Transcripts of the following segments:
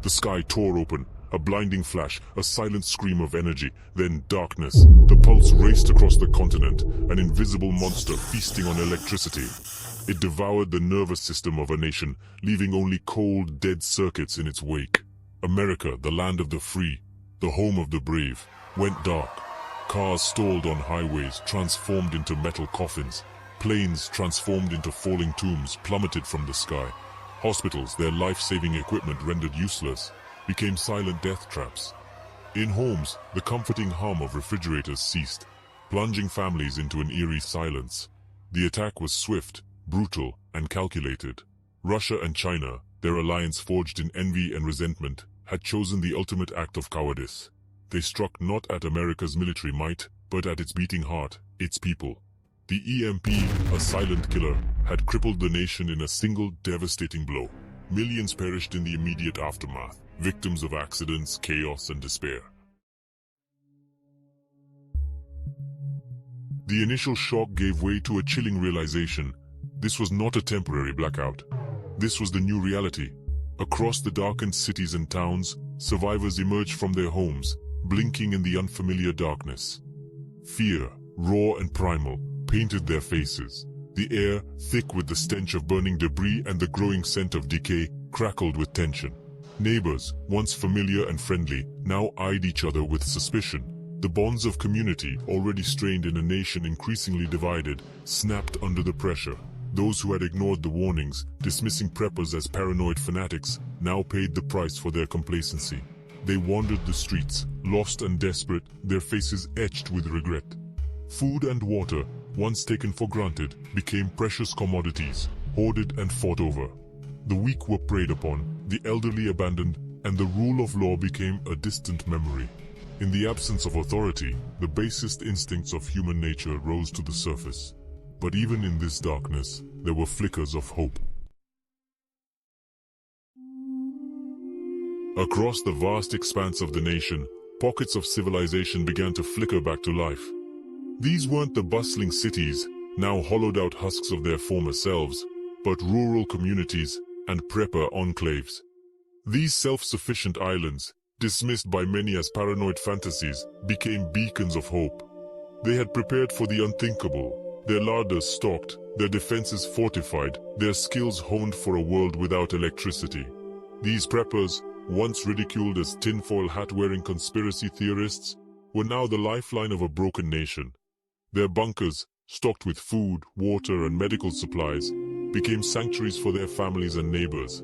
The sky tore open, a blinding flash, a silent scream of energy, then darkness. The pulse raced across the continent, an invisible monster feasting on electricity. It devoured the nervous system of a nation, leaving only cold, dead circuits in its wake. America, the land of the free, the home of the brave, went dark. Cars stalled on highways, transformed into metal coffins. Planes, transformed into falling tombs, plummeted from the sky. Hospitals, their life-saving equipment rendered useless, became silent death traps. In homes, the comforting hum of refrigerators ceased, plunging families into an eerie silence. The attack was swift, brutal, and calculated. Russia and China, their alliance forged in envy and resentment, had chosen the ultimate act of cowardice. They struck not at America's military might, but at its beating heart, its people. The EMP, a silent killer, had crippled the nation in a single devastating blow. Millions perished in the immediate aftermath, victims of accidents, chaos, and despair. The initial shock gave way to a chilling realization. This was not a temporary blackout. This was the new reality. Across the darkened cities and towns, survivors emerged from their homes, blinking in the unfamiliar darkness. Fear, raw and primal, painted their faces. The air, thick with the stench of burning debris and the growing scent of decay, crackled with tension. Neighbors, once familiar and friendly, now eyed each other with suspicion. The bonds of community, already strained in a nation increasingly divided, snapped under the pressure. Those who had ignored the warnings, dismissing preppers as paranoid fanatics, now paid the price for their complacency. They wandered the streets, lost and desperate, their faces etched with regret. Food and water, once taken for granted, became precious commodities, hoarded and fought over. The weak were preyed upon, the elderly abandoned, and the rule of law became a distant memory. In the absence of authority, the basest instincts of human nature rose to the surface. But even in this darkness, there were flickers of hope. Across the vast expanse of the nation, pockets of civilization began to flicker back to life. These weren't the bustling cities, now hollowed out husks of their former selves, but rural communities and prepper enclaves. These self-sufficient islands, dismissed by many as paranoid fantasies, became beacons of hope. They had prepared for the unthinkable. Their larders stocked, their defenses fortified, their skills honed for a world without electricity. These preppers, once ridiculed as tinfoil hat-wearing conspiracy theorists, were now the lifeline of a broken nation. Their bunkers, stocked with food, water, and medical supplies, became sanctuaries for their families and neighbors.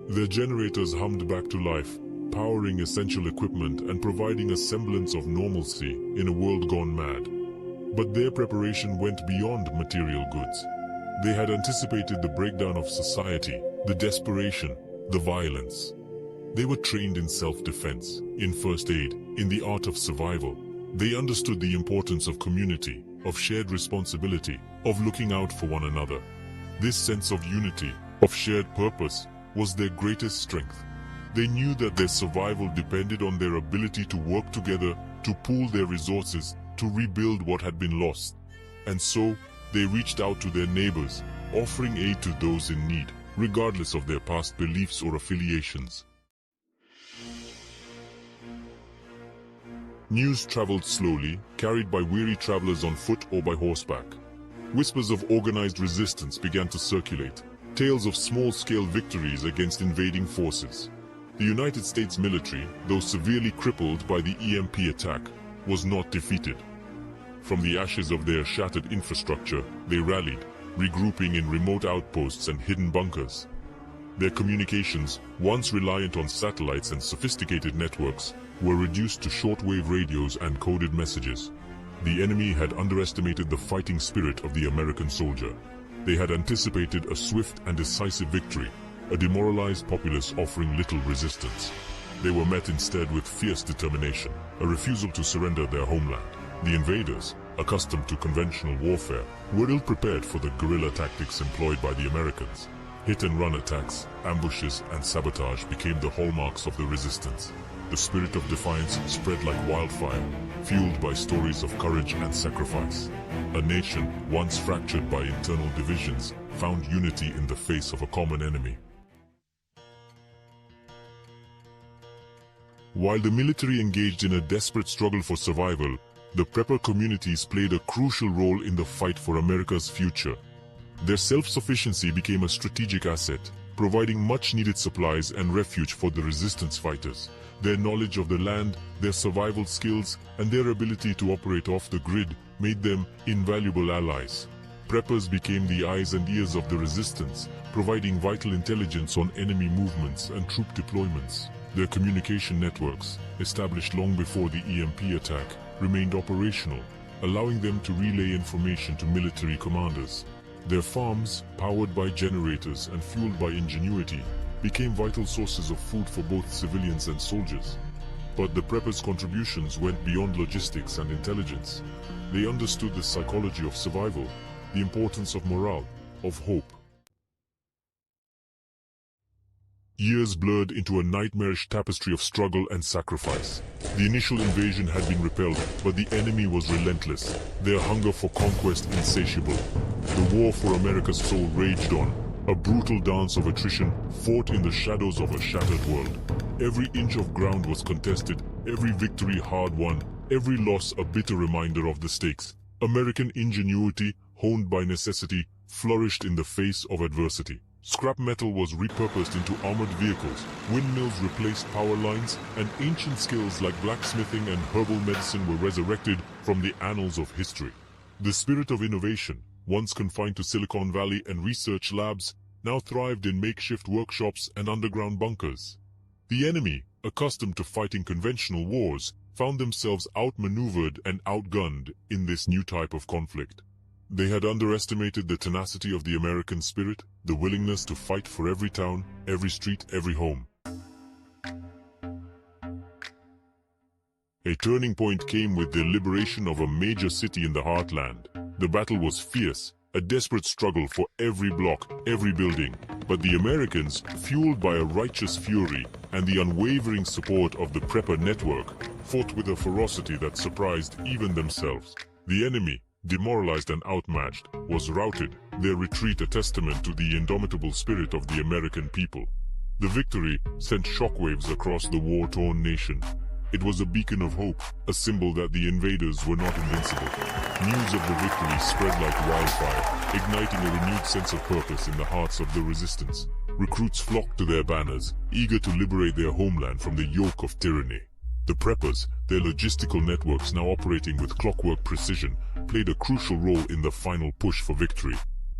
Their generators hummed back to life, powering essential equipment and providing a semblance of normalcy in a world gone mad. But their preparation went beyond material goods. They had anticipated the breakdown of society, the desperation, the violence. They were trained in self-defense, in first aid, in the art of survival. They understood the importance of community, of shared responsibility, of looking out for one another. This sense of unity, of shared purpose, was their greatest strength. They knew that their survival depended on their ability to work together, to pool their resources, to rebuild what had been lost. And so, they reached out to their neighbors, offering aid to those in need, regardless of their past beliefs or affiliations. News traveled slowly, carried by weary travelers on foot or by horseback. Whispers of organized resistance began to circulate, tales of small-scale victories against invading forces. The United States military, though severely crippled by the EMP attack, was not defeated. From the ashes of their shattered infrastructure, they rallied, regrouping in remote outposts and hidden bunkers. Their communications, once reliant on satellites and sophisticated networks, were reduced to shortwave radios and coded messages. The enemy had underestimated the fighting spirit of the American soldier. They had anticipated a swift and decisive victory, a demoralized populace offering little resistance. They were met instead with fierce determination, a refusal to surrender their homeland. The invaders, accustomed to conventional warfare, were ill-prepared for the guerrilla tactics employed by the Americans. Hit-and-run attacks, ambushes, and sabotage became the hallmarks of the resistance. The spirit of defiance spread like wildfire, fueled by stories of courage and sacrifice. A nation, once fractured by internal divisions, found unity in the face of a common enemy. While the military engaged in a desperate struggle for survival, the prepper communities played a crucial role in the fight for America's future. Their self-sufficiency became a strategic asset, providing much-needed supplies and refuge for the resistance fighters. Their knowledge of the land, their survival skills, and their ability to operate off the grid made them invaluable allies. Preppers became the eyes and ears of the resistance, providing vital intelligence on enemy movements and troop deployments. Their communication networks, established long before the EMP attack, remained operational, allowing them to relay information to military commanders. Their farms, powered by generators and fueled by ingenuity, became vital sources of food for both civilians and soldiers. But the preppers' contributions went beyond logistics and intelligence. They understood the psychology of survival, the importance of morale, of hope. Years blurred into a nightmarish tapestry of struggle and sacrifice. The initial invasion had been repelled, but the enemy was relentless, their hunger for conquest insatiable. The war for America's soul raged on, a brutal dance of attrition fought in the shadows of a shattered world. Every inch of ground was contested, every victory hard-won, every loss a bitter reminder of the stakes. American ingenuity, honed by necessity, flourished in the face of adversity. Scrap metal was repurposed into armored vehicles, windmills replaced power lines, and ancient skills like blacksmithing and herbal medicine were resurrected from the annals of history. The spirit of innovation, once confined to Silicon Valley and research labs, now thrived in makeshift workshops and underground bunkers. The enemy, accustomed to fighting conventional wars, found themselves outmaneuvered and outgunned in this new type of conflict. They had underestimated the tenacity of the American spirit, the willingness to fight for every town, every street, every home. A turning point came with the liberation of a major city in the heartland. The battle was fierce, a desperate struggle for every block, every building. But the Americans, fueled by a righteous fury and the unwavering support of the prepper network, fought with a ferocity that surprised even themselves. The enemy, demoralized and outmatched, was routed, their retreat a testament to the indomitable spirit of the American people. The victory sent shockwaves across the war-torn nation. It was a beacon of hope, a symbol that the invaders were not invincible. News of the victory spread like wildfire, igniting a renewed sense of purpose in the hearts of the resistance. Recruits flocked to their banners, eager to liberate their homeland from the yoke of tyranny. The preppers, their logistical networks now operating with clockwork precision, played a crucial role in the final push for victory.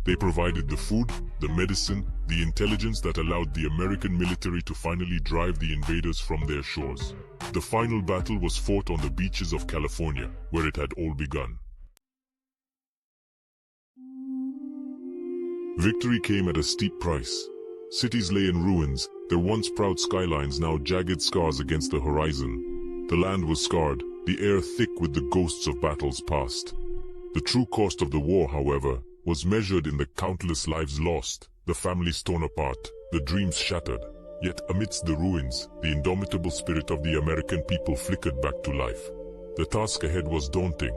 They provided the food, the medicine, the intelligence that allowed the American military to finally drive the invaders from their shores. The final battle was fought on the beaches of California, where it had all begun. Victory came at a steep price. Cities lay in ruins, their once proud skylines now jagged scars against the horizon. The land was scarred, the air thick with the ghosts of battles past. The true cost of the war, however, was measured in the countless lives lost, the families torn apart, the dreams shattered. Yet amidst the ruins, the indomitable spirit of the American people flickered back to life. The task ahead was daunting: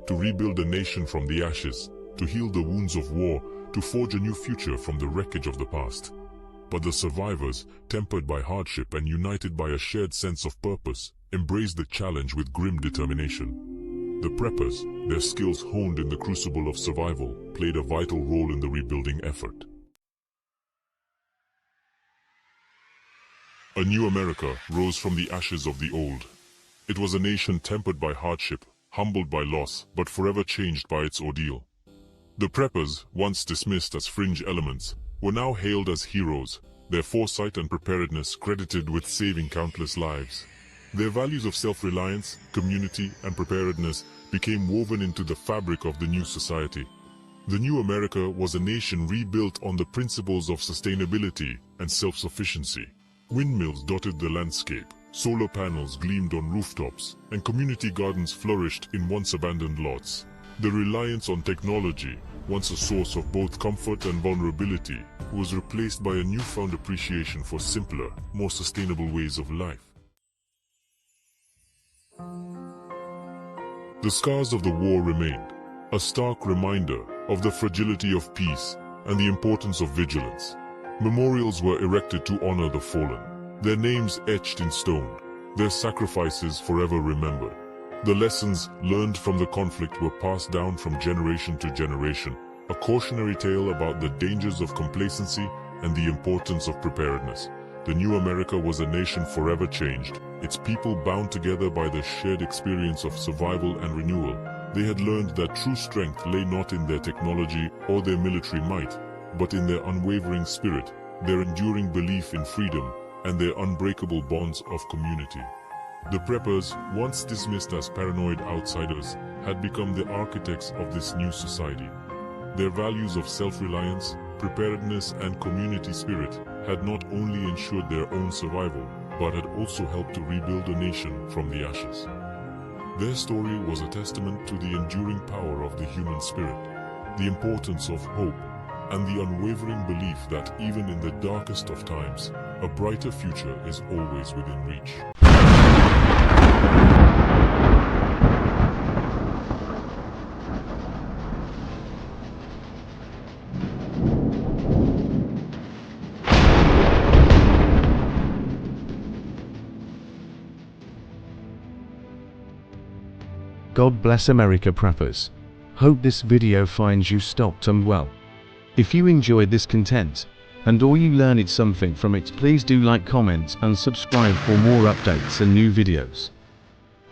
to rebuild a nation from the ashes, to heal the wounds of war, to forge a new future from the wreckage of the past. But the survivors, tempered by hardship and united by a shared sense of purpose, embraced the challenge with grim determination. The preppers, their skills honed in the crucible of survival, played a vital role in the rebuilding effort. A new America rose from the ashes of the old. It was a nation tempered by hardship, humbled by loss, but forever changed by its ordeal. The preppers, once dismissed as fringe elements, were now hailed as heroes, their foresight and preparedness credited with saving countless lives. Their values of self-reliance, community, and preparedness became woven into the fabric of the new society. The new America was a nation rebuilt on the principles of sustainability and self-sufficiency. Windmills dotted the landscape, solar panels gleamed on rooftops, and community gardens flourished in once abandoned lots. The reliance on technology, once a source of both comfort and vulnerability, was replaced by a newfound appreciation for simpler, more sustainable ways of life. The scars of the war remained, a stark reminder of the fragility of peace and the importance of vigilance. Memorials were erected to honor the fallen, their names etched in stone. their sacrifices forever remembered. The lessons learned from the conflict were passed down from generation to generation, a cautionary tale about the dangers of complacency and the importance of preparedness. The new America was a nation forever changed, its people bound together by the shared experience of survival and renewal. They had learned that true strength lay not in their technology or their military might, but in their unwavering spirit, their enduring belief in freedom, and their unbreakable bonds of community. The preppers, once dismissed as paranoid outsiders, had become the architects of this new society. Their values of self-reliance, preparedness, and community spirit had not only ensured their own survival, but had also helped to rebuild a nation from the ashes. Their story was a testament to the enduring power of the human spirit, the importance of hope, and the unwavering belief that even in the darkest of times, a brighter future is always within reach. God bless America preppers. Hope this video finds you stocked and well. If you enjoyed this content, and or you learned something from it, please do like, comment and subscribe for more updates and new videos.